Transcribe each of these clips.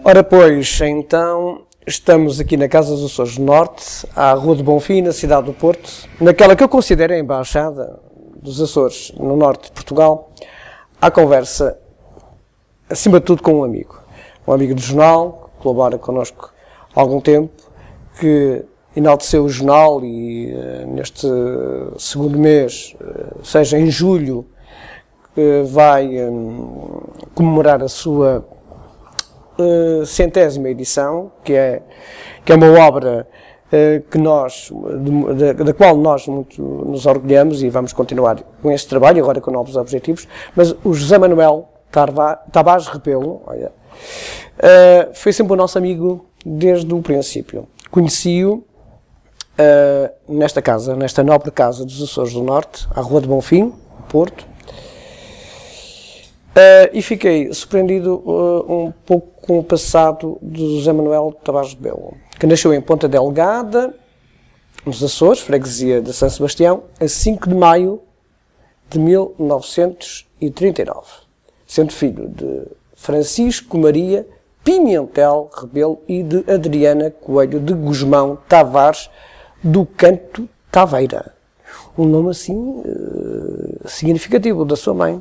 Ora pois, então, estamos aqui na Casa dos Açores do Norte, à Rua de Bonfim, na cidade do Porto, naquela que eu considero a Embaixada dos Açores, no Norte de Portugal, à conversa, acima de tudo, com um amigo do jornal, que colabora connosco há algum tempo, que enalteceu o jornal e neste segundo mês, seja em julho, vai comemorar a sua centésima edição, que é uma obra da qual nós muito nos orgulhamos e vamos continuar com este trabalho, agora com novos objetivos. Mas o José Manuel Tavares Rebelo, olha, foi sempre o nosso amigo desde o princípio. Conheci-o nesta nobre casa dos Açores do Norte, à Rua de Bonfim, Porto, e fiquei surpreendido um pouco com o passado do José Manuel Tavares Rebelo, que nasceu em Ponta Delgada, nos Açores, freguesia de São Sebastião, a 5 de maio de 1939, sendo filho de Francisco Maria Pimentel Rebelo e de Adriana Coelho de Guzmão Tavares do Canto Taveira. Um nome assim significativo da sua mãe.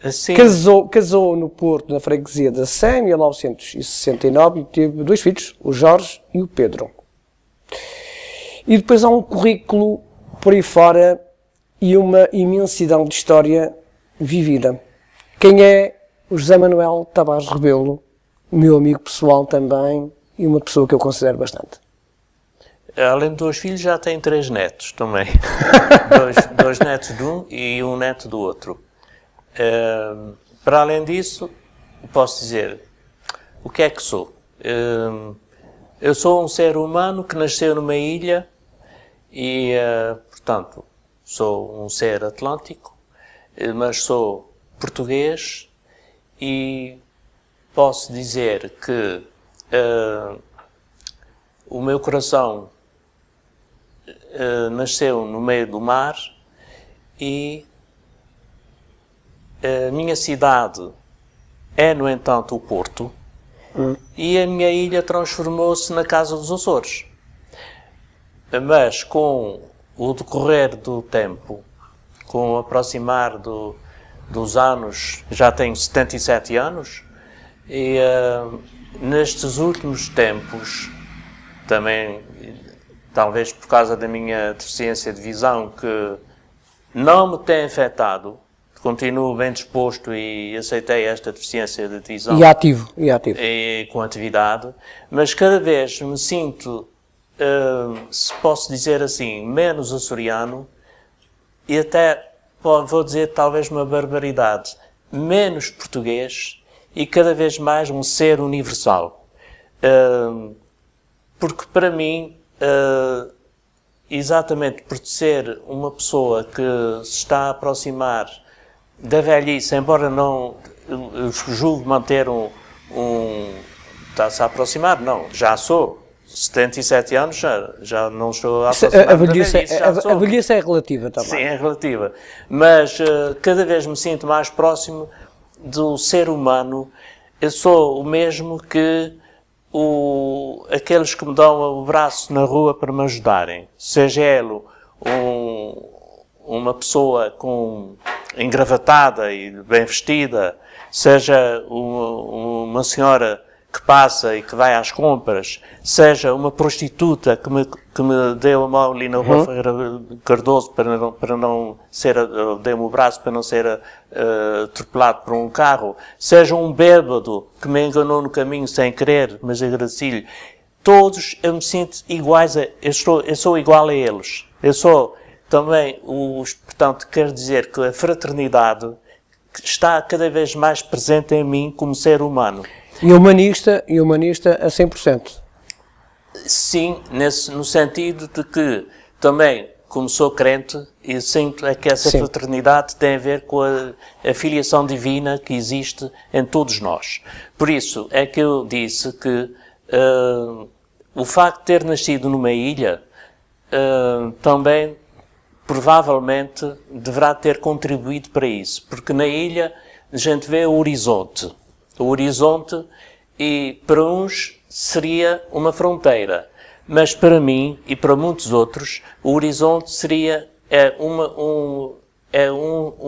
Assim. Casou no Porto, na freguesia da Sé, em 1969, e teve 2 filhos, o Jorge e o Pedro. E depois há um currículo por aí fora e uma imensidão de história vivida. Quem é o José Manuel Tavares Rebelo? Meu amigo pessoal também, e uma pessoa que eu considero bastante. Além de 2 filhos, já tem 3 netos também. dois netos de um e um neto do outro. Para além disso, posso dizer, o que é que sou? Eu sou um ser humano que nasceu numa ilha e, portanto, sou um ser atlântico, mas sou português e posso dizer que o meu coração nasceu no meio do mar e a minha cidade é, no entanto, o Porto, e a minha ilha transformou-se na Casa dos Açores. Mas com o decorrer do tempo, com o aproximar dos anos, já tenho 77 anos, e nestes últimos tempos, também, talvez por causa da minha deficiência de visão, que não me tem afetado, continuo bem disposto e aceitei esta deficiência de visão. E ativo. E com atividade, mas cada vez me sinto, se posso dizer assim, menos açoriano e até, vou dizer talvez uma barbaridade, menos português e cada vez mais um ser universal. Porque para mim, exatamente por ser uma pessoa que se está a aproximar da velhice, embora não julgue manter está-se a aproximar, não, já sou 77 anos, já não estou a aproximar da velhice. A velhice é relativa também. Sim, é relativa, mas cada vez me sinto mais próximo do ser humano. Eu sou o mesmo que aqueles que me dão o braço na rua para me ajudarem, seja ele uma pessoa engravatada e bem vestida, seja uma senhora que passa e que vai às compras, seja uma prostituta que me deu a mão ali na rua Ferreira Cardoso para não ser, deu-me o braço para não ser atropelado por um carro, seja um bêbado que me enganou no caminho sem querer, mas agradeci-lhe. Todos eu me sinto iguais, eu sou igual a eles. Eu sou também, portanto, quero dizer que a fraternidade está cada vez mais presente em mim como ser humano. E humanista a 100%. Sim, no sentido de que também, como sou crente, eu sinto que essa fraternidade tem a ver com a filiação divina que existe em todos nós. Por isso é que eu disse que o facto de ter nascido numa ilha também provavelmente deverá ter contribuído para isso, porque na ilha a gente vê o horizonte e para uns seria uma fronteira, mas para mim e para muitos outros o horizonte seria um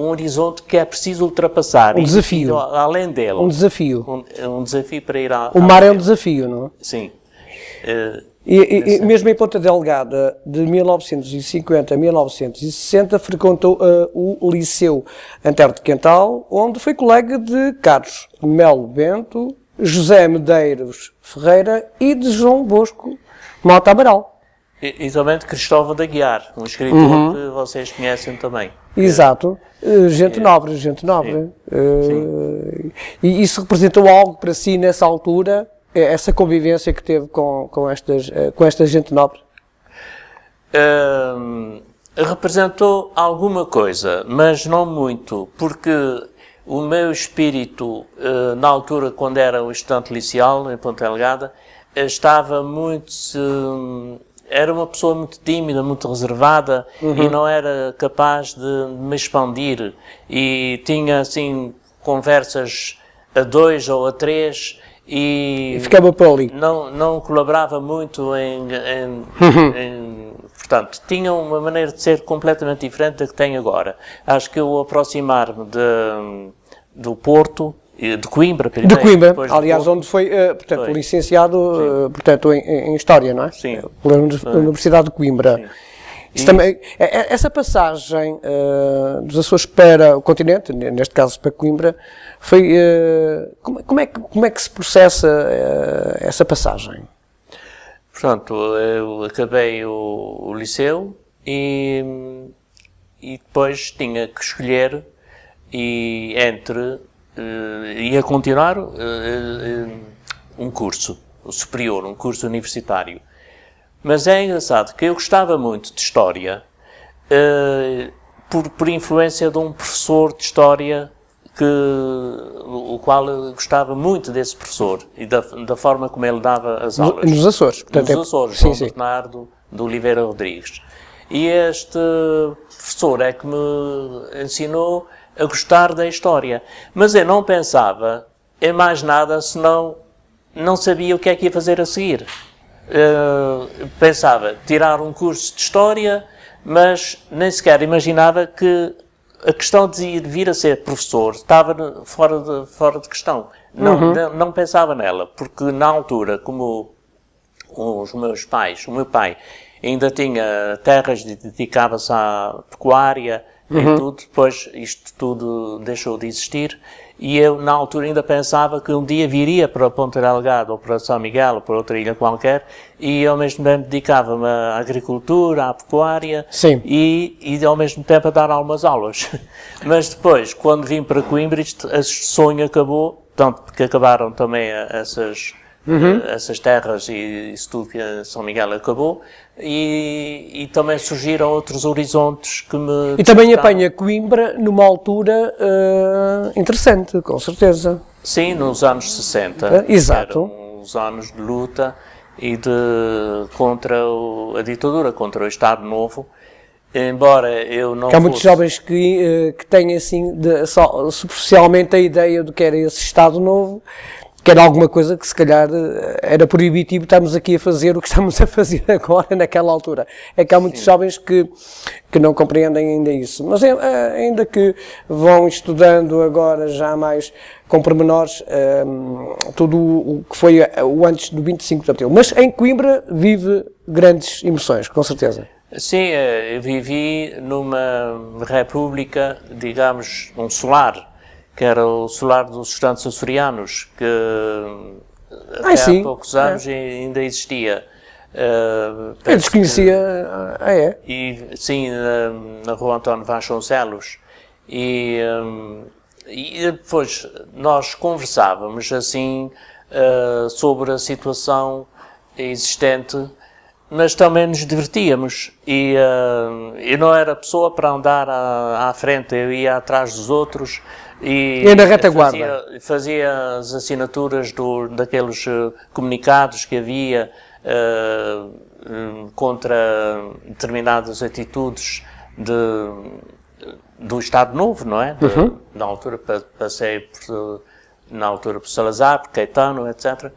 horizonte que é preciso ultrapassar. Um desafio. Além dele. Um desafio. Um desafio para ir O mar é um desafio, não é? Sim. E mesmo em Ponta Delgada, de 1950 a 1960, frequentou o Liceu Antero de Quental, onde foi colega de Carlos Melo Bento, José Medeiros Ferreira e de João Bosco Mota Amaral. E também de Cristóvão de Aguiar, um escritor que vocês conhecem também. Exato. Gente nobre, gente nobre. Sim. E isso representou algo para si nessa altura, essa convivência que teve com esta gente nobre? Representou alguma coisa, mas não muito, porque o meu espírito, na altura, quando era um estudante liceal, em Ponta Delgada, estava muito... Era uma pessoa muito tímida, muito reservada e não era capaz de me expandir. E tinha, assim, conversas a 2 ou a 3 e ficava por ali. Não colaborava muito portanto, tinha uma maneira de ser completamente diferente da que tem agora. Acho que eu aproximar-me do Porto, de Coimbra, primeiro. De Coimbra, aliás, onde foi, portanto, foi licenciado, portanto, em História, não é? Sim. Pela Universidade de Coimbra. Isso também, essa passagem dos Açores para o continente, neste caso para Coimbra, foi, como é que se processa essa passagem? Portanto, eu acabei o liceu e depois tinha que escolher ia continuar um curso superior, um curso universitário. Mas é engraçado que eu gostava muito de História, por influência de um professor de História, o qual eu gostava muito desse professor e da forma como ele dava as aulas. Nos Açores. Portanto, nos Açores, João Bernardo de Oliveira Rodrigues. E este professor é que me ensinou a gostar da História. Mas eu não pensava em mais nada, senão não sabia o que é que ia fazer a seguir. Pensava tirar um curso de História, mas nem sequer imaginava que a questão de vir a ser professor estava fora de questão. Não pensava nela, porque na altura, como os meus pais, o meu pai ainda tinha terras, dedicava-se à pecuária e tudo, depois isto tudo deixou de existir. E eu, na altura, ainda pensava que um dia viria para Ponta Delgada ou para São Miguel ou para outra ilha qualquer e, ao mesmo tempo, dedicava-me à agricultura, à pecuária e, ao mesmo tempo, a dar algumas aulas. Mas depois, quando vim para Coimbra, esse sonho acabou, tanto porque acabaram também essas terras e isso tudo que São Miguel acabou, e também surgiram outros horizontes que me... E também apanha Coimbra numa altura interessante, com certeza. Sim, nos anos 60. Exato. Eram os anos de luta e contra a ditadura, contra o Estado Novo. Embora eu não há muitos jovens que têm assim, só superficialmente a ideia do que era esse Estado Novo, que era alguma coisa que se calhar era proibitivo estarmos aqui a fazer o que estamos a fazer agora, naquela altura. É que há muitos jovens que não compreendem ainda isso. Mas ainda que vão estudando agora já mais com pormenores tudo o que foi o antes do 25 de Abril. Mas em Coimbra vive grandes emoções, com certeza. Sim, eu vivi numa república, digamos, um solar, que era o solar dos estudantes açorianos, que até há poucos anos ainda existia. Eu desconhecia, Sim, na rua António Vasconcelos. E depois nós conversávamos assim sobre a situação existente, mas também nos divertíamos. E eu não era pessoa para andar à frente, eu ia atrás dos outros. E na retaguarda. Fazia as assinaturas daqueles comunicados que havia contra determinadas atitudes do Estado Novo, não é? Na altura passei na altura por Salazar, por Caetano, etc.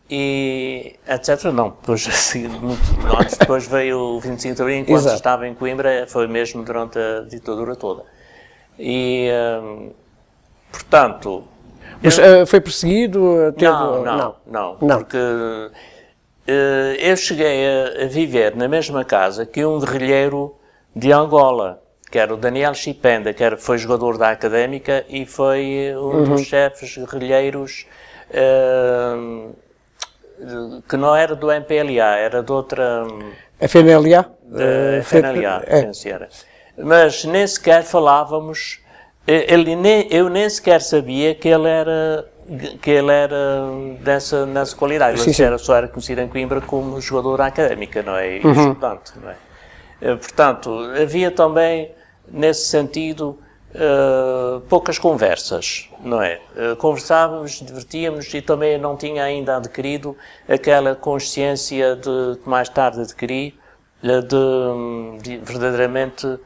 E etc. Não, depois, assim, anos depois veio o 25 de Abril, enquanto Exato. estava em Coimbra, foi mesmo durante a ditadura toda. E, portanto... Mas foi perseguido? Teve... Não, porque eu cheguei a viver na mesma casa que um guerrilheiro de Angola, que era o Daniel Chipenda, que foi jogador da Académica e foi um dos chefes guerrilheiros que não era do MPLA, era de outra... FNLA? FNLA, penso era. Mas nem sequer falávamos... eu nem sequer sabia que ele era nessa qualidade. Ele só era conhecido em Coimbra como jogador da Académica, não é? E estudante, não é? Portanto, havia também, nesse sentido, poucas conversas, não é? Conversávamos, divertíamos e também não tinha ainda adquirido aquela consciência que mais tarde adquiri, de verdadeiramente...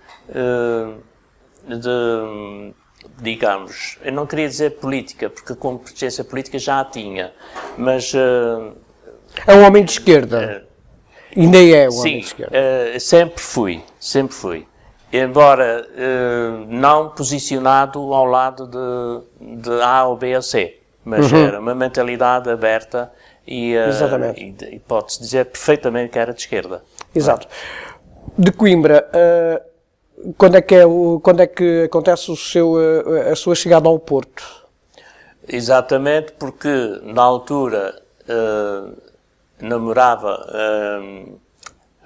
digamos, eu não queria dizer política, porque como consciência política já a tinha, mas... é um homem de esquerda. Ainda é um homem de esquerda. Sempre fui. Embora não posicionado ao lado de A ou B ou C, mas era uma mentalidade aberta e pode-se dizer perfeitamente que era de esquerda. Exato. De Coimbra... Quando é que acontece a sua chegada ao Porto? Exatamente, porque na altura namorava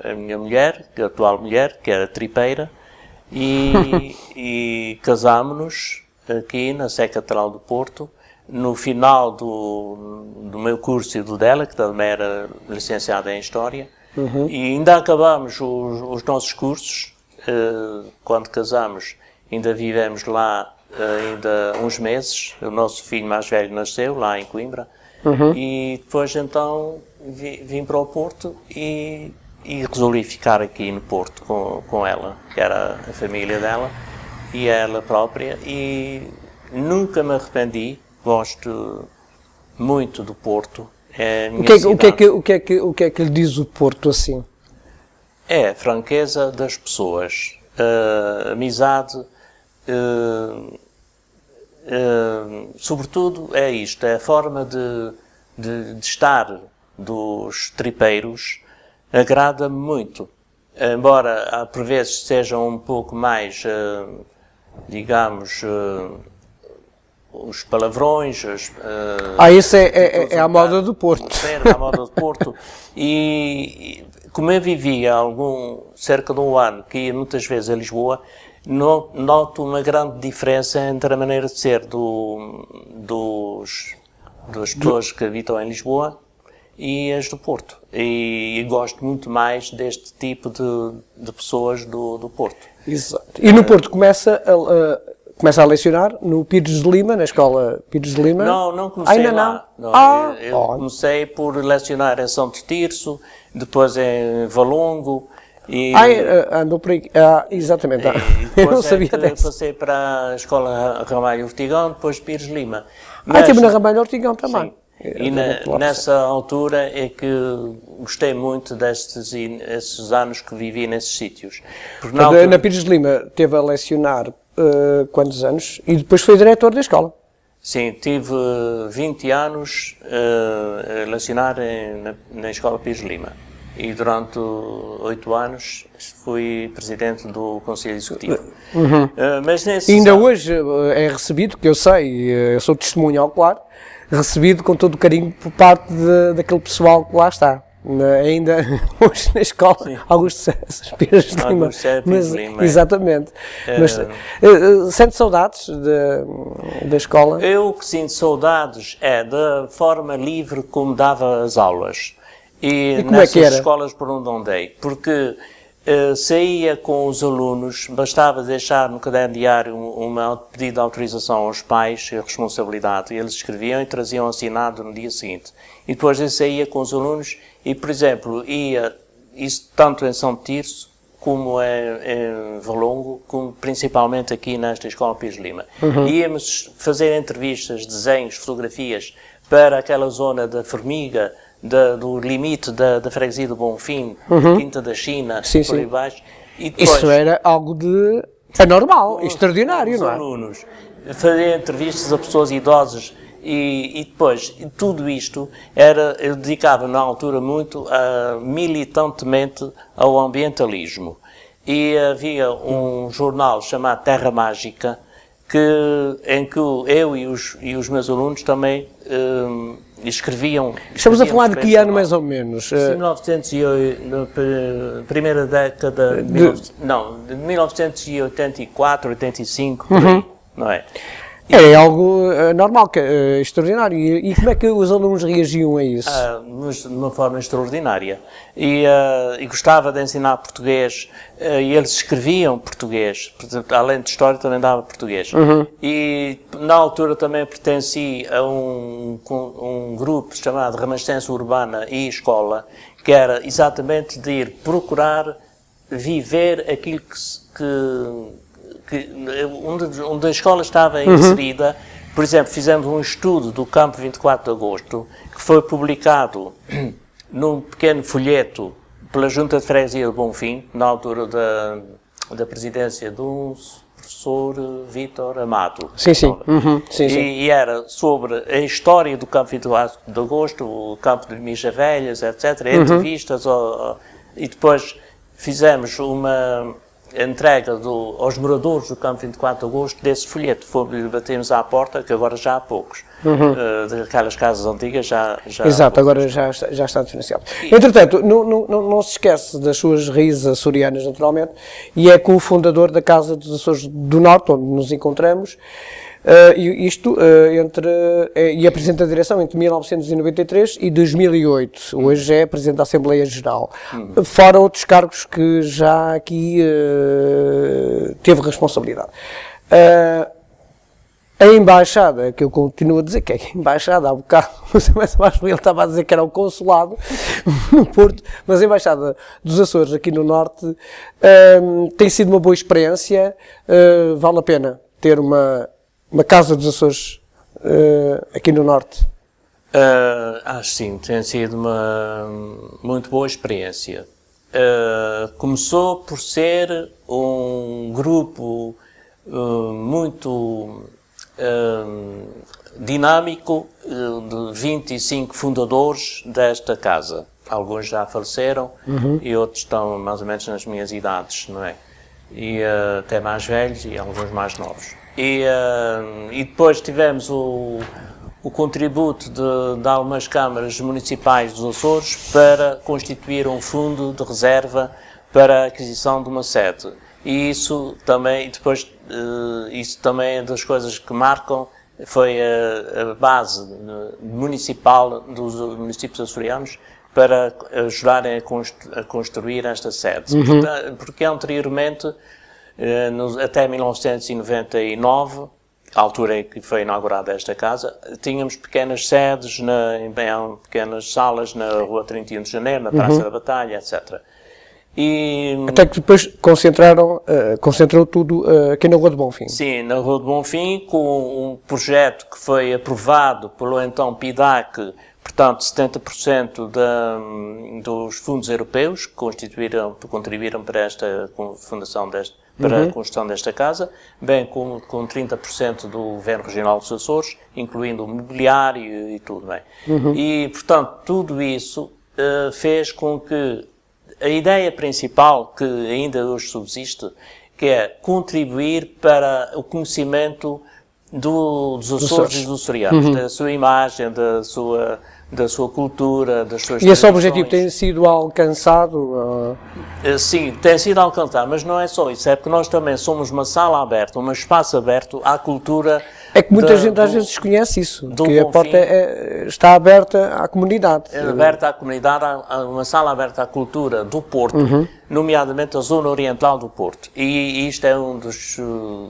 a minha mulher, a atual mulher, que era tripeira, e casámos-nos aqui na Sé Catedral do Porto, no final do meu curso e do dela, que também era licenciada em História, e ainda acabámos os nossos cursos. Quando casamos, ainda vivemos lá ainda uns meses. O nosso filho mais velho nasceu lá em Coimbra e depois então vim para o Porto e resolvi ficar aqui no Porto com ela, que era a família dela e ela própria, e nunca me arrependi. Gosto muito do Porto. É a minha cidade. O que é que lhe diz o Porto assim? É a franqueza das pessoas, a amizade, sobretudo é isto, é a forma de estar dos tripeiros, agrada-me muito. Embora por vezes sejam um pouco mais, digamos, os palavrões... Isso é a moda do Porto. É a moda do Porto. E como eu vivia cerca de um ano, que ia muitas vezes a Lisboa, noto uma grande diferença entre a maneira de ser das pessoas que habitam em Lisboa e as do Porto. E gosto muito mais deste tipo de pessoas do Porto. Exato. E no Porto começa a lecionar no Pires de Lima, na escola Pires de Lima? Não comecei lá. Não. Eu comecei por lecionar em São Tirso, depois em Valongo. Andou por aí. Exatamente. Eu não sabia dessa. Passei para a escola Ramalho Ortigão, depois Pires de Lima. Estive na Ramalho Ortigão também. Sim. E nessa altura é que gostei muito esses anos que vivi nesses sítios. Na Pires de Lima teve a lecionar quantos anos? E depois foi diretor da escola? Sim, tive 20 anos a lecionar na escola Pires de Lima. E durante 8 anos fui presidente do Conselho Executivo. Mas ainda hoje é recebido, que eu sei, eu sou testemunho ocular, recebido com todo o carinho por parte daquele pessoal que lá está. Ainda hoje na escola, Augusto Pires de Lima. Exatamente. Mas sente saudades da escola? Eu o que sinto saudades é da forma livre como dava as aulas. E nessas escolas por onde andei. Porque saía com os alunos, bastava deixar no caderno diário um pedido de autorização aos pais e responsabilidade. Eles escreviam e traziam assinado no dia seguinte. E depois eu saía com os alunos e, por exemplo, ia, isso tanto em São Tirso como em Valongo, como principalmente aqui nesta Escola Pires de Lima. Íamos fazer entrevistas, desenhos, fotografias para aquela zona da Formiga, do limite da freguesia do Bonfim, Quinta da China, sim, por aí sim. baixo. E depois, Isso era algo de anormal, extraordinário, não é? Alunos, fazer entrevistas a pessoas idosas e depois, tudo isto eu dedicava na altura muito militantemente ao ambientalismo. E havia um jornal chamado Terra Mágica, em que eu e os meus alunos também escreviam. Estamos a falar de que ano mais ou menos? 1908, na primeira década, de 1984, 85, por aí, não é? É algo normal, extraordinário. E como é que os alunos reagiam a isso? De uma forma extraordinária. E gostava de ensinar português, e eles escreviam português, portanto, além de história também dava português. E na altura também pertenci a um grupo chamado Renascença Urbana e Escola, que era exatamente de ir procurar viver aquilo onde a escola estava inserida. Por exemplo, fizemos um estudo do Campo 24 de Agosto, que foi publicado num pequeno folheto pela Junta de Freguesia de Bonfim, na altura da presidência do professor Vítor Amado. Sim, sim. Sim, sim. E era sobre a história do Campo 24 de Agosto, o campo de Mijavelhas, etc., entrevistas, e depois fizemos uma entrega aos moradores do Campo 24 de Agosto desse folheto. Batemos à porta, que agora já há poucos, daquelas casas antigas já exato, agora já está diferenciado. Entretanto, não se esquece das suas raízes açorianas, naturalmente, e é co-fundador da Casa dos Açores do Norte, onde nos encontramos, e apresenta a direção entre 1993 e 2008. Hoje é Presidente da Assembleia Geral. Fora outros cargos que já aqui teve responsabilidade. A embaixada, que eu continuo a dizer que é a embaixada, há bocado, ele estava a dizer que era o consulado no Porto, mas a embaixada dos Açores aqui no Norte tem sido uma boa experiência. Vale a pena ter uma Casa dos Açores aqui no Norte? Acho sim, tem sido uma muito boa experiência. Começou por ser um grupo muito dinâmico de 25 fundadores desta casa. Alguns já faleceram e outros estão mais ou menos nas minhas idades, não é? E até mais velhos e alguns mais novos. E depois tivemos o contributo de algumas câmaras municipais dos Açores para constituir um fundo de reserva para a aquisição de uma sede. E isso também é das coisas que marcam, foi a base municipal dos municípios açorianos para ajudarem a construir esta sede. Porque anteriormente, até 1999, a altura em que foi inaugurada esta casa, tínhamos pequenas sedes, pequenas salas na Rua 31 de Janeiro, na Praça da Batalha, etc. Até que depois concentrou tudo aqui na Rua de Bonfim. Sim, na Rua de Bonfim, com um projeto que foi aprovado pelo então PIDAC, portanto 70% dos fundos europeus que contribuíram para esta fundação para a construção desta casa, bem como com 30% do Governo Regional dos Açores, incluindo o mobiliário e tudo bem. E, portanto, tudo isso fez com que a ideia principal, que ainda hoje subsiste, que é contribuir para o conhecimento dos Açores e dos açorianos, da sua imagem, da sua cultura, das suas tradições. E esse objetivo tem sido alcançado? Sim, tem sido alcançado, mas não é só isso, é porque nós também somos uma sala aberta, um espaço aberto à cultura. É que muita gente às vezes desconhece isso, que a porta está aberta à comunidade. É aberta à comunidade, uma sala aberta à cultura do Porto, nomeadamente a zona oriental do Porto. E isto é um dos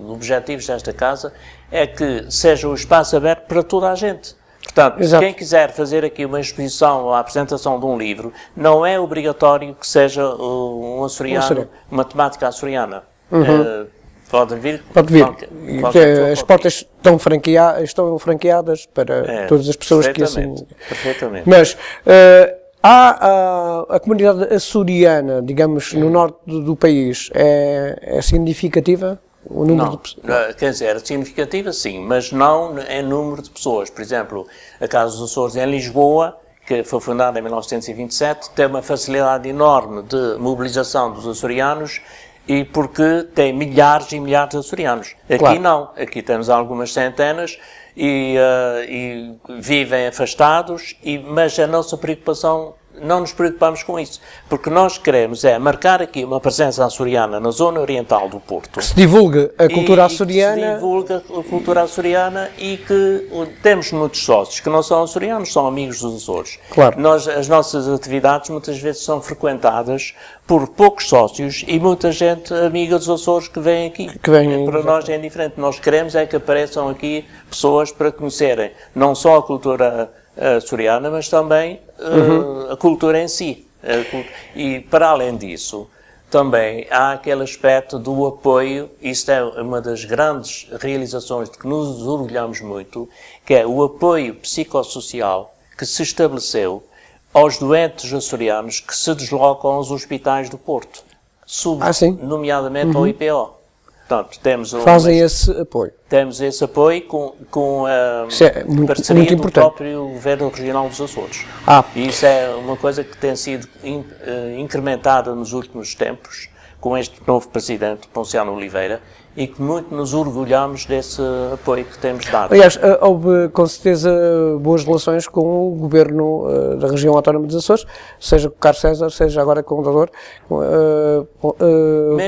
objetivos desta casa, é que seja um espaço aberto para toda a gente. Portanto, Exato. quem quiser fazer aqui uma exposição ou a apresentação de um livro, não é obrigatório que seja um açoriano, uma temática açoriana. Pode vir. Pode vir. As portas estão franqueadas para todas as pessoas que assim... Perfeitamente. Mas a comunidade açoriana, digamos, no norte do país, é significativa? O número não, quer dizer, é significativa sim, mas não em número de pessoas. Por exemplo, a Casa dos Açores em Lisboa, que foi fundada em 1927, tem uma facilidade enorme de mobilização dos açorianos e porque tem milhares e milhares de açorianos. Aqui claro. Não, aqui temos algumas centenas e vivem afastados, mas a nossa preocupação, não nos preocupamos com isso, porque nós queremos marcar aqui uma presença açoriana na zona oriental do Porto. Que se divulgue a cultura açoriana. Que se divulgue a cultura açoriana e que temos muitos sócios que não são açorianos, são amigos dos Açores. Claro. As nossas atividades muitas vezes são frequentadas por poucos sócios e muita gente amiga dos Açores que vem aqui. Para nós é indiferente. Nós queremos que apareçam aqui pessoas para conhecerem não só a cultura açoriana, mas também a cultura em si. E, para além disso, também há aquele aspecto do apoio, isto é uma das grandes realizações de que nos orgulhamos muito, que é o apoio psicossocial que se estabeleceu aos doentes açorianos que se deslocam aos hospitais do Porto, nomeadamente ao IPO. Portanto, fazem esse apoio. Temos esse apoio com a parceria muito do próprio Governo Regional dos Açores. E isso é uma coisa que tem sido incrementada nos últimos tempos, com este novo Presidente, Ponciano Oliveira, e que muito nos orgulhamos desse apoio que temos dado. Aliás, houve com certeza boas relações com o Governo da região autónoma dos Açores, seja com o Carlos César, seja agora com o Dador, com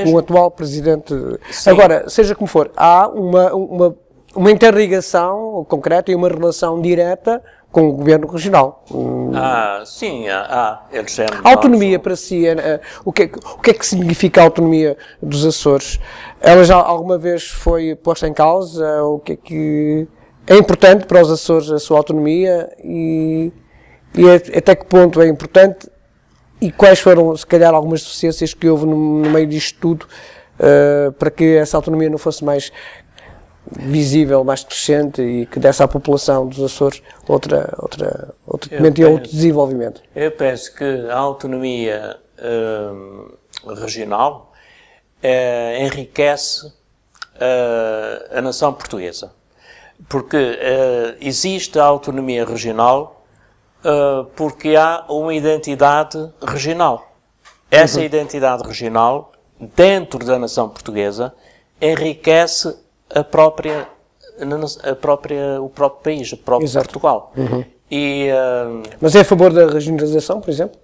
o atual Presidente. Sim. Agora, seja como for, há uma interligação concreta e uma relação direta com o Governo Regional. Sim, eles a autonomia para si, o que é que significa a autonomia dos Açores? Ela já alguma vez foi posta em causa? O que é que é importante para os Açores a sua autonomia e até que ponto é importante e quais foram, se calhar, algumas deficiências que houve no meio disto tudo para que essa autonomia não fosse mais visível, mais crescente e que desse à população dos Açores outro documento e outro desenvolvimento? Eu penso que a autonomia regional enriquece a nação portuguesa, porque existe a autonomia regional porque há uma identidade regional. Essa identidade regional, dentro da nação portuguesa, enriquece o próprio país, o próprio Exato. Portugal. Mas é a favor da regionalização, por exemplo?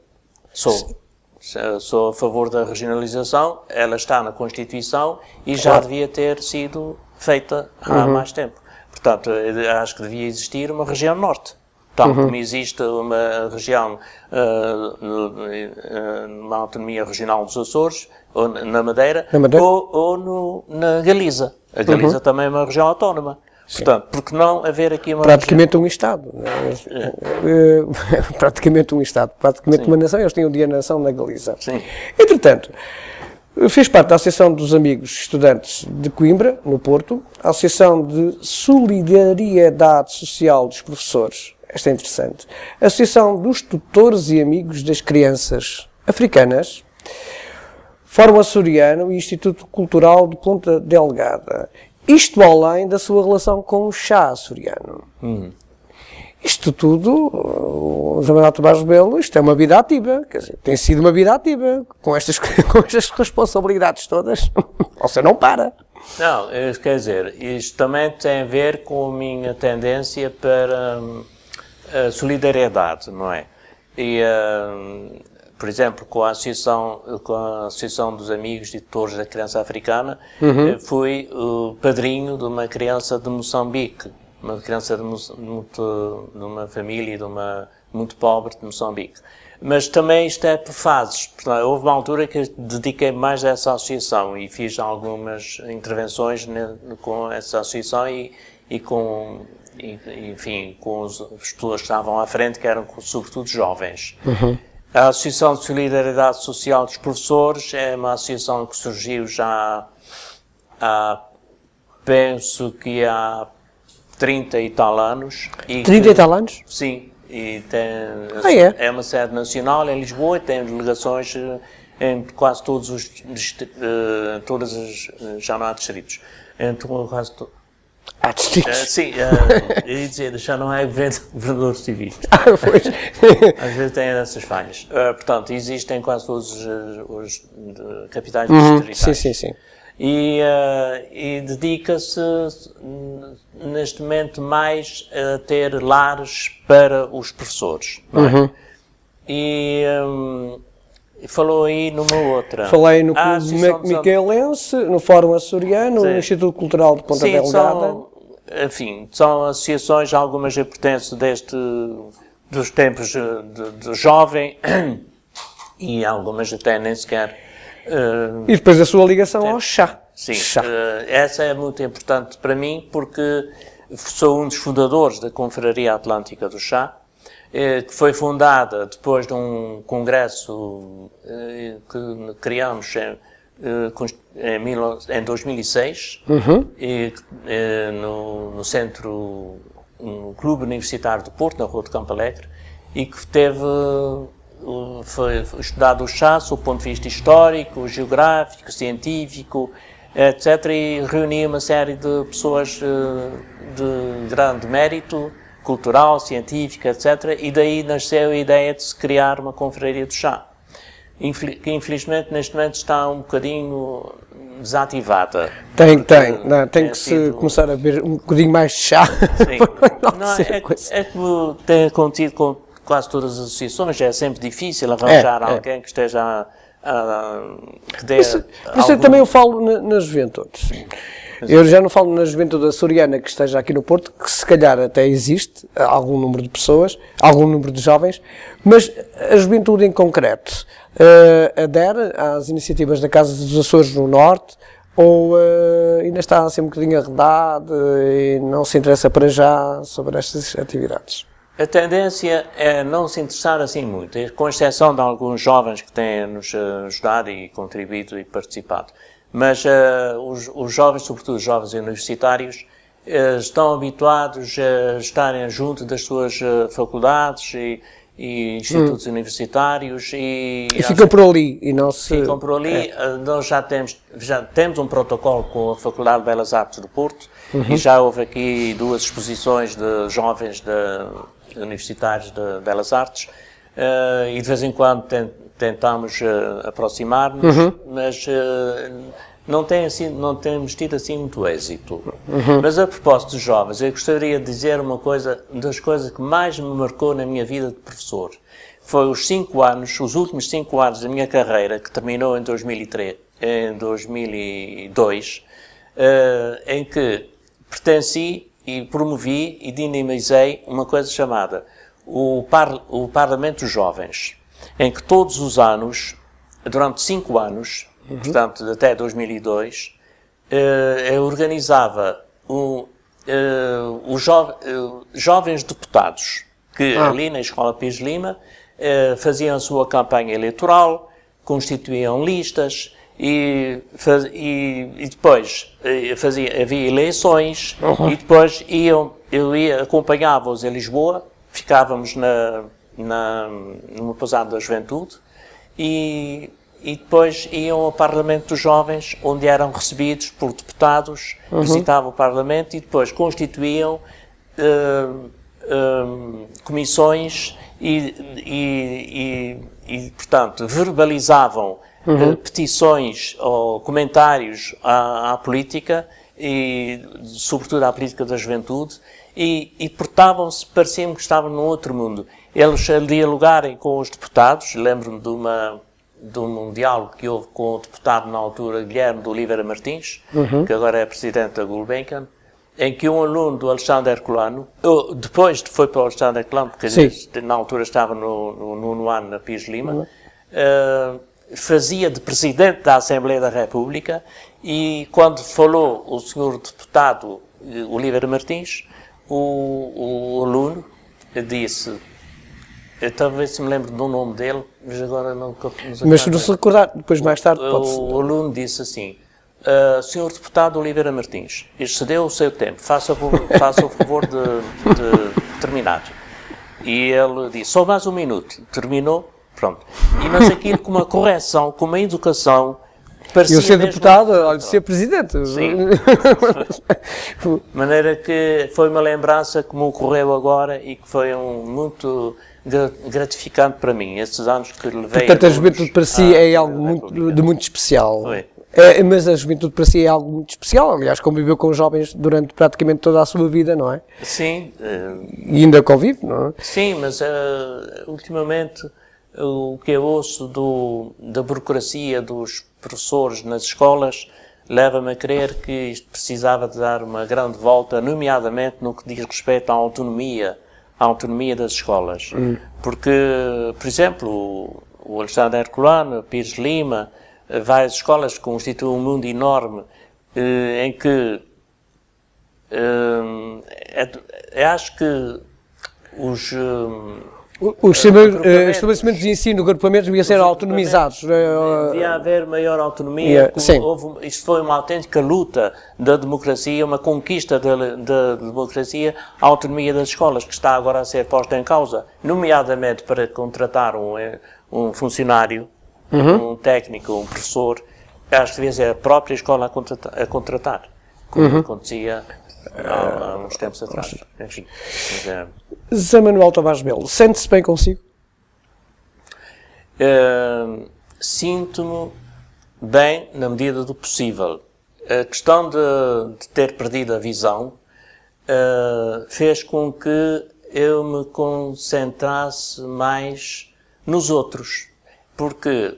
Sou a favor da regionalização, ela está na Constituição e já devia ter sido feita há mais tempo. Portanto, acho que devia existir uma região norte, tal como existe uma região, uma autonomia regional dos Açores, ou na Madeira, ou na Galiza. A Galiza também é uma região autónoma. Sim. Portanto, porque não haver aqui uma praticamente região? Um Estado. Praticamente um Estado. Praticamente uma nação. Eles tinham o Dia da Nação na Galiza. Sim. Entretanto, fez parte da Associação dos Amigos Estudantes de Coimbra, no Porto, a Associação de Solidariedade Social dos Professores, esta é interessante, a Associação dos Tutores e Amigos das Crianças Africanas, Fórum Açoriano e Instituto Cultural de Ponta Delgada. Isto além da sua relação com o chá açoriano. Isto tudo, o José Manuel Tomás Rebelo, isto é uma vida ativa, quer dizer, tem sido uma vida ativa, com estas responsabilidades todas, você não para. Não, quer dizer, isto também tem a ver com a minha tendência para a solidariedade, não é? Por exemplo, com a Associação dos Amigos e Tutores da Criança Africana, fui o padrinho de uma criança de Moçambique, uma criança de uma família muito pobre de Moçambique. Mas também isto é por fases. Portanto, houve uma altura que dediquei mais a essa associação e fiz algumas intervenções com essa associação e com, enfim, com as pessoas que estavam à frente, que eram sobretudo jovens. A Associação de Solidariedade Social dos Professores é uma associação que surgiu já penso que há 30 e tal anos. 30 e tal anos? Sim. E é uma sede nacional em Lisboa e tem delegações em quase todos os já não há distritos. Quase há distritos? Sim, eu ia dizer, já não há governadores civis. Pois. Às vezes tem essas falhas. Portanto, existem quase todos os capitais distritais. Sim. E dedica-se neste momento mais a ter lares para os professores. Não é? E falou aí numa outra. Falei no Clube Micaelense, no Fórum Açoriano, no Instituto Cultural de Ponta Delgada. São associações, algumas eu pertenço dos tempos de jovem e algumas até nem sequer. E depois a sua ligação ao chá. Sim, essa é muito importante para mim porque sou um dos fundadores da Confraria Atlântica do Chá, que foi fundada depois de um congresso que criamos em 2006 no centro, no Clube Universitário do Porto, na Rua de Campo Alegre, e que foi estudado o chá sob o ponto de vista histórico, geográfico, científico, etc. E reunia uma série de pessoas de grande mérito cultural, científico, etc. E daí nasceu a ideia de se criar uma confraria do chá, que infelizmente neste momento está um bocadinho desativada. Tem que se começar a beber um bocadinho mais de chá. Sim. É como tem acontecido com quase todas as associações, é sempre difícil arranjar alguém que esteja que dê isso também eu falo na juventude. Eu já não falo na juventude açoriana que esteja aqui no Porto, que se calhar até existe algum número de pessoas, algum número de jovens, mas a juventude em concreto adere às iniciativas da Casa dos Açores no Norte ou ainda está assim um bocadinho arredado e não se interessa para já sobre estas atividades? A tendência é não se interessar assim muito, com exceção de alguns jovens que têm-nos ajudado e contribuído e participado. Mas os jovens, sobretudo os jovens universitários, estão habituados a estarem junto das suas faculdades e institutos universitários e ficam por ali e não se... Ficam por ali. Nós já temos um protocolo com a Faculdade de Belas Artes do Porto e já houve aqui 2 exposições de jovens universitários de Belas Artes e de vez em quando tentamos aproximar-nos, mas não temos tido assim muito êxito. Mas a propósito dos jovens, eu gostaria de dizer uma coisa, das coisas que mais me marcou na minha vida de professor. Foi os últimos 5 anos da minha carreira, que terminou em 2002, em que pertenci e promovi e dinamizei uma coisa chamada o Parlamento dos Jovens, em que todos os anos, durante 5 anos, portanto até 2002, eu organizava os jovens deputados que ali na Escola Pires de Lima faziam a sua campanha eleitoral, constituíam listas e depois havia eleições e depois acompanhava-os em Lisboa, ficávamos numa pousada da juventude e depois iam ao Parlamento dos Jovens, onde eram recebidos por deputados, visitavam o Parlamento e depois constituíam comissões e, portanto, verbalizavam petições ou comentários à política e, sobretudo, à política da juventude e portavam-se, pareciam que estavam num outro mundo. Eles dialogarem com os deputados, lembro-me de um diálogo que houve com o deputado na altura, Guilherme de Oliveira Martins, que agora é presidente da Gulbenkian, em que um aluno do Alexandre Herculano, depois foi para o Alexandre Herculano, porque na altura estava no nono ano na Pires Lima, fazia de presidente da Assembleia da República, e quando falou o senhor deputado Oliveira Martins, o aluno disse, eu talvez se me lembro do nome dele, mas agora não... Mas se não se recordar, depois mais tarde pode-se... O aluno disse assim, senhor deputado Oliveira Martins, excedeu o seu tempo, faça o favor de terminar. E ele disse, só mais um minuto. Terminou, pronto. Mas aquilo com uma correção, com uma educação, parecia eu ser deputado, olha, ser presidente. Sim. De maneira que foi uma lembrança que me ocorreu agora e que foi muito gratificante para mim, esses anos que levei... Portanto, a juventude para si é algo muito especial. Foi. Mas a juventude para si é algo muito especial, aliás, conviveu com os jovens durante praticamente toda a sua vida, não é? Sim. E ainda convive, não é? Sim, mas ultimamente o que eu ouço da burocracia dos professores nas escolas leva-me a crer que isto precisava de dar uma grande volta, nomeadamente no que diz respeito à autonomia das escolas. Porque, por exemplo, o Alexandre Herculano, Pires Lima, várias escolas que constituem um mundo enorme em que acho que os estabelecimentos de ensino, agrupamentos deviam ser autonomizados. Devia haver maior autonomia. Isto foi uma autêntica luta da democracia, uma conquista da democracia, a autonomia das escolas, que está agora a ser posta em causa, nomeadamente para contratar um funcionário, um técnico, um professor, acho que devia ser a própria escola a contratar, como acontecia há uns tempos atrás. Enfim. Zé Manuel Tavares Melo, sente-se bem consigo? Sinto-me bem na medida do possível. A questão de ter perdido a visão fez com que eu me concentrasse mais nos outros. Porque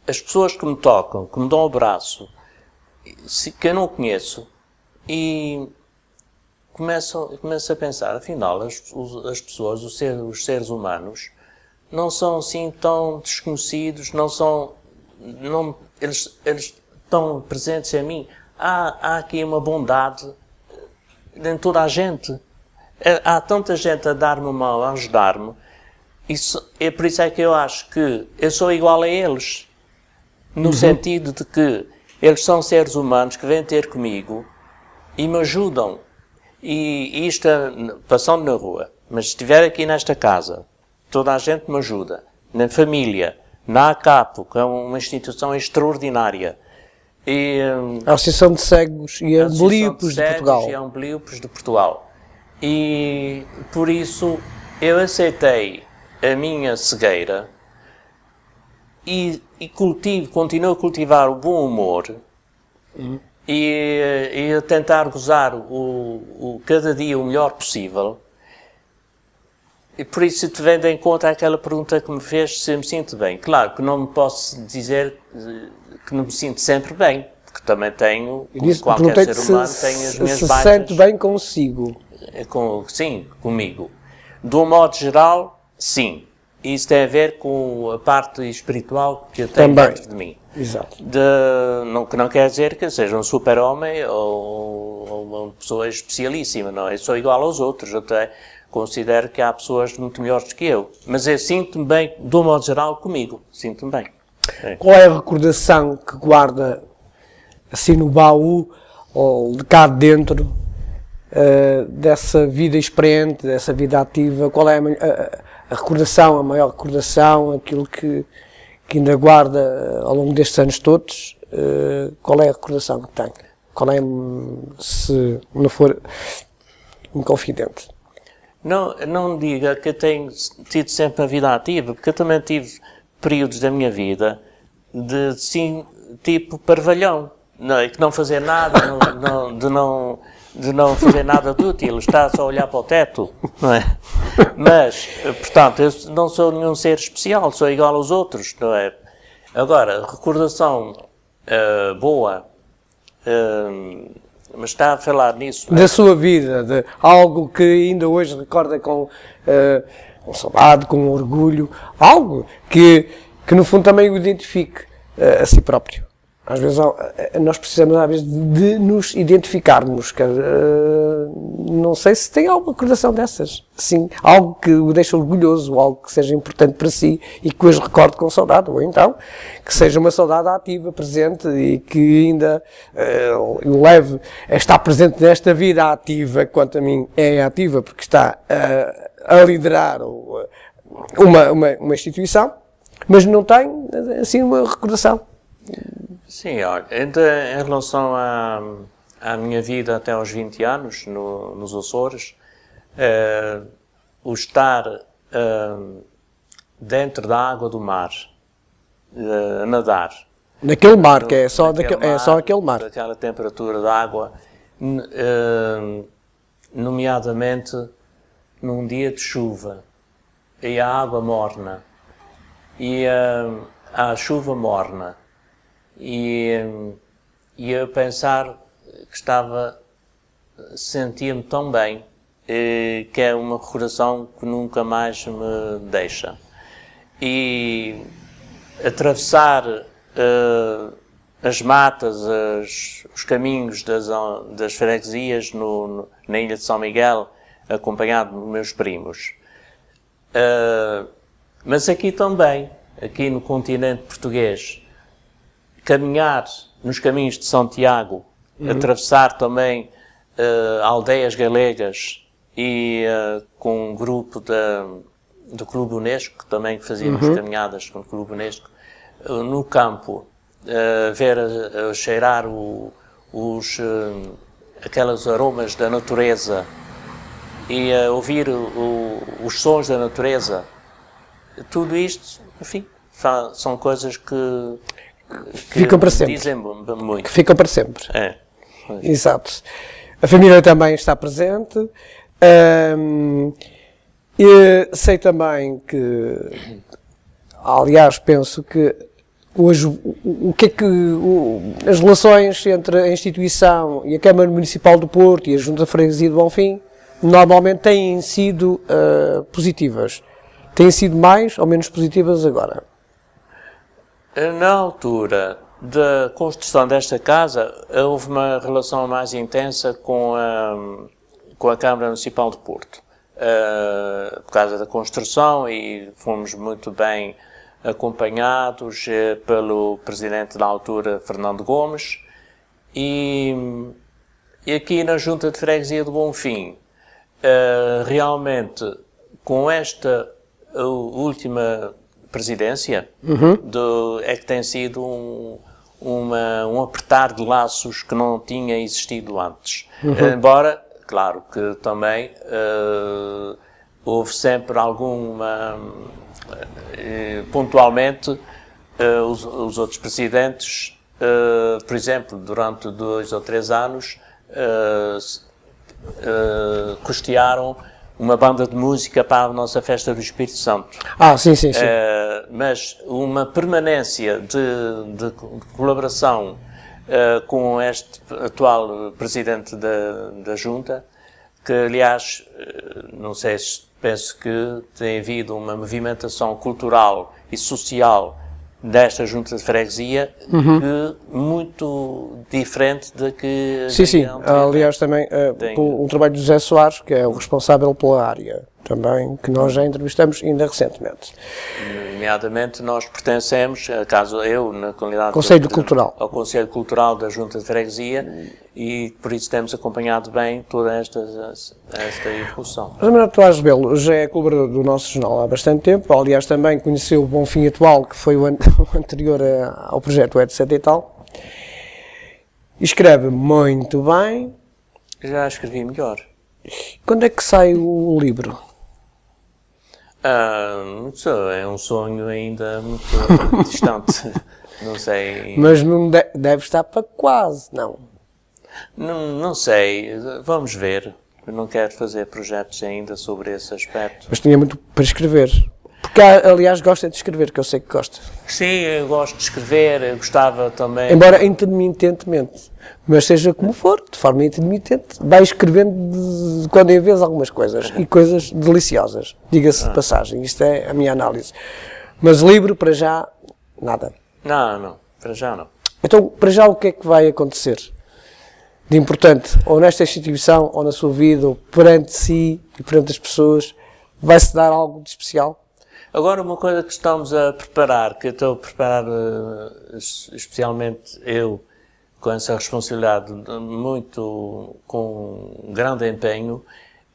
as pessoas que me tocam, que me dão o abraço, que eu não conheço, e começo a pensar, afinal, as pessoas, os seres humanos, não são assim tão desconhecidos, eles estão presentes em mim. Há aqui uma bondade em toda a gente. Há tanta gente a dar-me mal, a ajudar-me. É por isso é que eu acho que eu sou igual a eles, no sentido de que eles são seres humanos que vêm ter comigo e me ajudam. E isto passando na rua, mas se estiver aqui nesta casa, toda a gente me ajuda. Na família, na ACAPO, que é uma instituição extraordinária. A Associação de Cegos e Ambliopes de Portugal. E Ambliopes de Portugal. E por isso eu aceitei a minha cegueira e continuo a cultivar o bom humor e a tentar gozar cada dia o melhor possível. E por isso, tendo em conta aquela pergunta que me fez, se eu me sinto bem. Claro que não me posso dizer que não me sinto sempre bem, porque também tenho, como qualquer ser humano, tenho as minhas baixas. Se sente bem consigo? Sim, comigo. De um modo geral, sim. Isso tem a ver com a parte espiritual que eu tenho dentro de mim. Exato. Que não quer dizer que eu seja um super-homem ou uma pessoa especialíssima, não. Eu sou igual aos outros, até considero que há pessoas muito melhores que eu. Mas eu sinto-me bem, de um modo geral, comigo. Sinto-me bem. Qual é a recordação que guarda, assim, no baú, ou de cá dentro, dessa vida experiente, dessa vida ativa? Qual é a recordação, a maior recordação, aquilo que ainda guarda ao longo destes anos todos? Qual é a recordação que tem? Qual é, se não for inconfidente? Não diga que eu tenho tido sempre uma vida ativa, porque eu também tive períodos da minha vida de, sim, tipo parvalhão, que não fazer nada, de não fazer nada de útil, estar só a olhar para o teto, não é? Mas, portanto, eu não sou nenhum ser especial, sou igual aos outros, não é? Agora, recordação boa, mas está a falar nisso. Da sua vida, de algo que ainda hoje recorda com saudade, com orgulho, algo que no fundo também o identifique a si próprio. Às vezes nós precisamos às vezes de nos identificarmos. Não sei se tem alguma recordação dessas. Sim, algo que o deixa orgulhoso, algo que seja importante para si e que hoje recorde com saudade. Ou então, que seja uma saudade ativa, presente e que ainda o leve a estar presente nesta vida ativa, quanto a mim é ativa, porque está a liderar uma instituição, mas não tem assim uma recordação. Sim, olha, em relação à minha vida até aos 20 anos, nos Açores, o estar dentro da água do mar, a nadar. Naquele mar, que é só aquele mar. Daquela temperatura da água, nomeadamente num dia de chuva, e a água morna, e a chuva morna. E eu pensar que sentia-me tão bem, que é uma recordação que nunca mais me deixa. E atravessar as matas, os caminhos das freguesias na Ilha de São Miguel, acompanhado dos meus primos. Mas aqui também, aqui no continente português, caminhar nos caminhos de São Tiago, atravessar também aldeias galegas e com um grupo do Clube Unesco, também fazíamos caminhadas com o Clube Unesco, no campo, cheirar aqueles aromas da natureza e ouvir os sons da natureza, tudo isto, enfim, são coisas que ficam para sempre. Dizem muito. Que ficam para sempre. É. Exato. A família também está presente. E sei também que, aliás, penso que hoje o que é que as relações entre a instituição e a Câmara Municipal do Porto e a Junta de Freguesia de Bonfim normalmente têm sido positivas. Têm sido mais ou menos positivas agora? Na altura da construção desta casa, houve uma relação mais intensa com a Câmara Municipal de Porto, por causa da construção, e fomos muito bem acompanhados pelo presidente da altura, Fernando Gomes, e aqui na Junta de Freguesia de Bonfim, realmente, com esta última presidência, é que tem sido um apertar de laços que não tinha existido antes. Embora, claro, que também houve sempre pontualmente, os outros presidentes, por exemplo, durante 2 ou 3 anos, custearam uma banda de música para a nossa festa do Espírito Santo. Sim. Mas uma permanência de colaboração com este atual presidente da Junta, que aliás, não sei se penso que tem havido uma movimentação cultural e social desta Junta de Freguesia que muito diferente da que... Sim. Aliás, também um trabalho do José Soares, que é o responsável pela área, também, que nós já entrevistamos ainda recentemente. Nomeadamente, nós pertencemos, caso eu, na qualidade Conselho Cultural, ao Conselho Cultural da Junta de Freguesia, e por isso temos acompanhado bem toda esta evolução. Mas Manuel Tavares Rebelo já é colaborador do nosso jornal há bastante tempo, aliás também conheceu o Bonfim atual, que foi o anterior ao projeto etc e tal, e escreve muito bem. Já escrevi melhor. Quando é que sai o livro? É um sonho ainda muito distante, não sei. Mas não deve estar para quase, não? Não sei, vamos ver. Eu não quero fazer projetos ainda sobre esse aspecto. Mas tinha muito para escrever. Que aliás gosta de escrever, que eu sei que gosta. Sim, eu gosto de escrever, eu gostava também... Embora intermitentemente, mas seja como for, de forma intermitente, vai escrevendo de quando em vez algumas coisas, e coisas deliciosas, diga-se de passagem, isto é a minha análise. Mas livro, para já, nada. Não, para já não. Então, para já, o que é que vai acontecer de importante, ou nesta instituição, ou na sua vida, ou perante si e perante as pessoas, vai-se dar algo de especial? Agora, uma coisa que estamos a preparar, que eu estou a preparar especialmente eu, com essa responsabilidade, muito com grande empenho,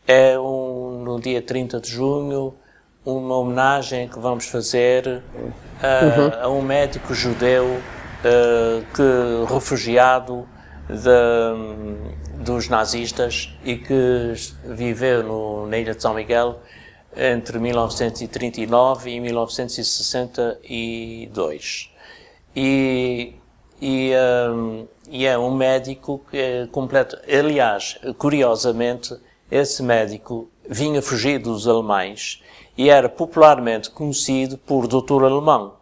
é no dia 30 de junho, uma homenagem que vamos fazer a um médico judeu refugiado dos nazistas e que viveu na Ilha de São Miguel entre 1939 e 1962. E é um médico que é completo. Aliás, curiosamente, esse médico vinha fugir dos alemães e era popularmente conhecido por doutor alemão,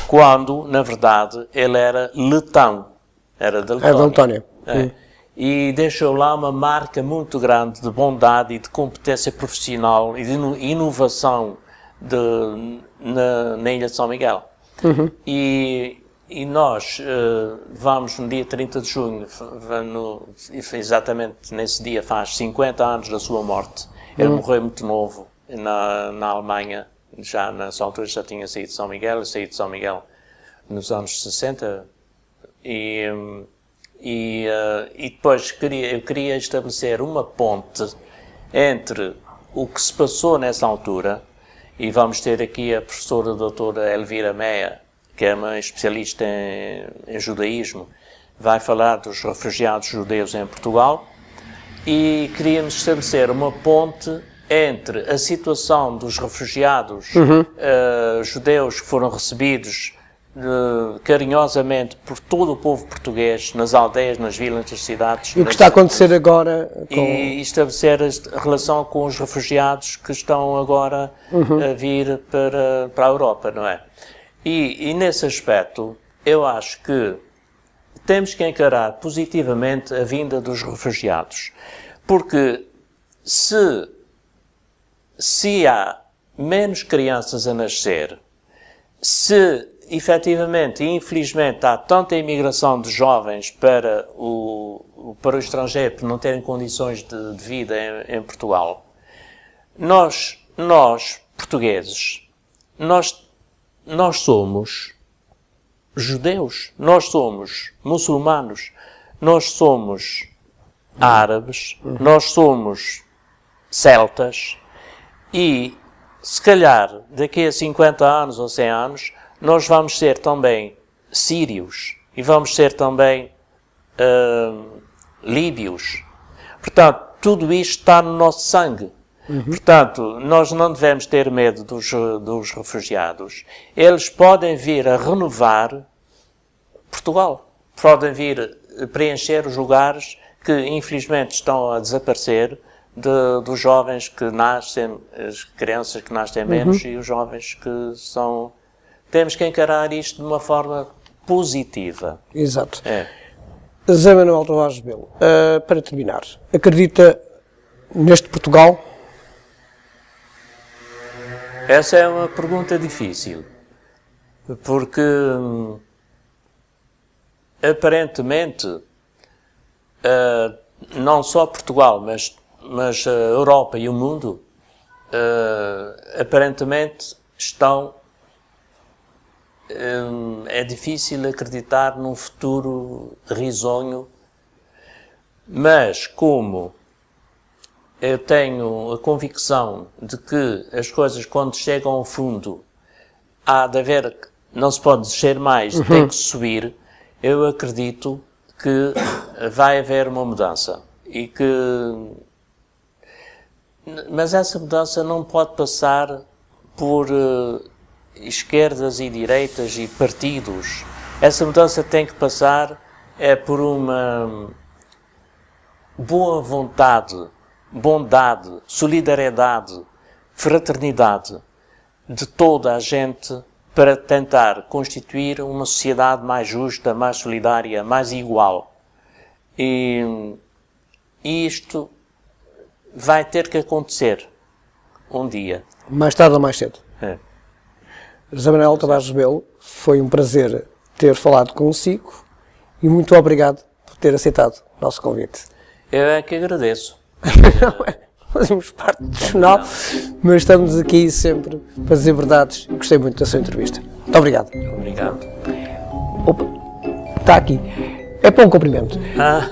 quando, na verdade, ele era letão. Era de Letónia. É de Letónia. E deixou lá uma marca muito grande de bondade e de competência profissional e de inovação na Ilha de São Miguel. E nós vamos no dia 30 de junho, exatamente nesse dia faz 50 anos da sua morte. Ele morreu muito novo na Alemanha, já nessa altura já tinha saído de São Miguel, eu saí de São Miguel nos anos 60 e depois eu queria estabelecer uma ponte entre o que se passou nessa altura, e vamos ter aqui a professora doutora Elvira Meia, que é uma especialista em judaísmo, vai falar dos refugiados judeus em Portugal, e queríamos estabelecer uma ponte entre a situação dos refugiados judeus que foram recebidos carinhosamente por todo o povo português, nas aldeias, nas vilas, nas cidades. E o que está a acontecer agora? E estabelecer a relação com os refugiados que estão agora a vir para a Europa, não é? E nesse aspecto, eu acho que temos que encarar positivamente a vinda dos refugiados, porque se há menos crianças a nascer, se efetivamente e infelizmente há tanta imigração de jovens para o estrangeiro por não terem condições de vida em Portugal, nós portugueses, nós somos judeus, nós somos muçulmanos, nós somos árabes, nós somos celtas e, se calhar, daqui a 50 anos ou 100 anos, nós vamos ser também sírios e vamos ser também líbios. Portanto, tudo isto está no nosso sangue. Portanto, nós não devemos ter medo dos refugiados. Eles podem vir a renovar Portugal. Podem vir a preencher os lugares que, infelizmente, estão a desaparecer dos jovens que nascem, as crianças que nascem menos e os jovens que são... Temos que encarar isto de uma forma positiva. Exato. Zé Manuel Tavares Rebelo, para terminar, acredita neste Portugal? Essa é uma pergunta difícil, porque aparentemente não só Portugal, mas a Europa e o mundo aparentemente estão... É difícil acreditar num futuro risonho, mas como eu tenho a convicção de que as coisas, quando chegam ao fundo, há de haver, não se pode descer mais, tem que subir, eu acredito que vai haver uma mudança. Mas essa mudança não pode passar por esquerdas e direitas e partidos. Essa mudança tem que passar por uma boa vontade, bondade, solidariedade, fraternidade de toda a gente para tentar constituir uma sociedade mais justa, mais solidária, mais igual. E isto vai ter que acontecer um dia. Mais tarde ou mais cedo. É. José Manuel Tavares Rebelo, foi um prazer ter falado consigo e muito obrigado por ter aceitado o nosso convite. Eu é que agradeço. Fazemos parte do jornal, mas estamos aqui sempre para dizer verdades. Gostei muito da sua entrevista. Muito obrigado. Obrigado. Opa, está aqui. É para um cumprimento. Ah.